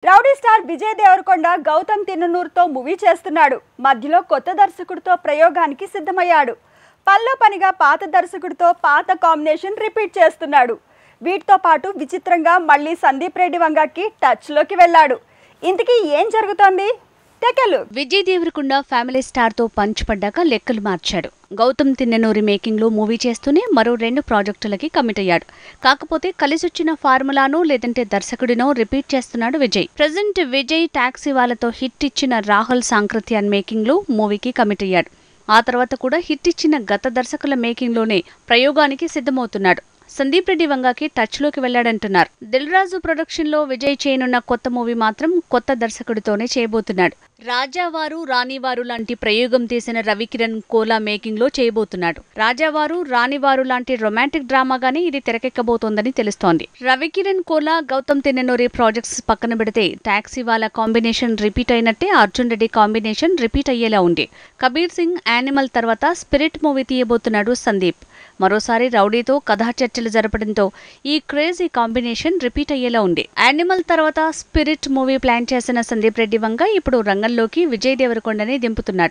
Rowdy star Vijay Deverakonda Gautam తిన్ననూరుతో movie చేస్తున్నాడు. మధ్యలో కొత్త దర్శకుడితో ప్రయోగానికి సిద్ధమయ్యాడు. పల్లో పనిగా పాత దర్శకుడితో పాత కాంబినేషన్ రిపీట్ చేస్తున్నాడు. వీటితో పాటు విచిత్రంగా మళ్ళీ సందీప్ రెడ్డి వంగకి టచ్ లోకి వెళ్ళాడు. ఇంతకీ ఏం జరుగుతోంది? విజయ్ దేవరకొండ ఫ్యామిలీ స్టార్ తో పంచిపడ్డాక లెక్కలు మార్చాడు. గౌతమ్ తిన్ననూరి మేకింగ్ లో మూవీ చేస్తూనే మరో 2 ప్రాజెక్టులకి కమిట్ అయ్యాడు. కాకపోతే కలిసొచ్చిన ఫార్ములానో లేదంటే దర్శకుడినో రిపీట్ చేస్తున్నాడు విజయ్. ప్రెజెంట్ విజయ్ టాక్సీ వాళ్ళతో హిట్ ఇచ్చిన రాహుల్ సాంక్రత్యాన్ మేకింగ్ లో మూవీకి కమిట్ అయ్యాడు. ఆ తర్వాత కూడా హిట్ ఇచ్చిన గత దర్శకుల మేకింగ్ లోనే ప్రయోగానికి సిద్ధమవుతున్నాడు. సందీప్ రెడ్డి వంగకి టచ్ లోకి వెళ్లాడంటున్నారు. దిల్ రాజు ప్రొడక్షన్ లో విజయ్ చేయనున్న కొత్త మూవీ మాత్రం కొత్త దర్శకుడితోనే చేయబోతున్నాడు. రాజావారు రాణివారు లాంటి ప్రయోగం తీసిన రవికిరణ్ కోలా మేకింగ్ లో చేయబోతున్నాడు. రాజావారు రాణివారు లాంటి రొమాంటిక్ డ్రామాగానే ఇది తెరకెక్కబోతోందని తెలుస్తోంది. రవికిరణ్ కోలా గౌతమ్ తిన్ననూరి ప్రాజెక్ట్స్ పక్కన పెడితే టాక్సీ వాళ్ళ కాంబినేషన్ రిపీట్ అయినట్టే అర్జున్ రెడ్డి కాంబినేషన్ రిపీట్ అయ్యేలా ఉంది. కబీర్ సింగ్ యానిమల్ తర్వాత స్పిరిట్ మూవీ తీయబోతున్నాడు సందీప్. మరోసారి రౌడీతో కథా చర్చలు జరపడంతో ఈ క్రేజీ కాంబినేషన్ రిపీట్ అయ్యేలా ఉంది. యానిమల్ తర్వాత స్పిరిట్ మూవీ ప్లాన్ చేసిన సందీప్ రెడ్డి వంగ ఇప్పుడు రంగంలోకి విజయ్ దేవరకొండని దింపుతున్నాడు.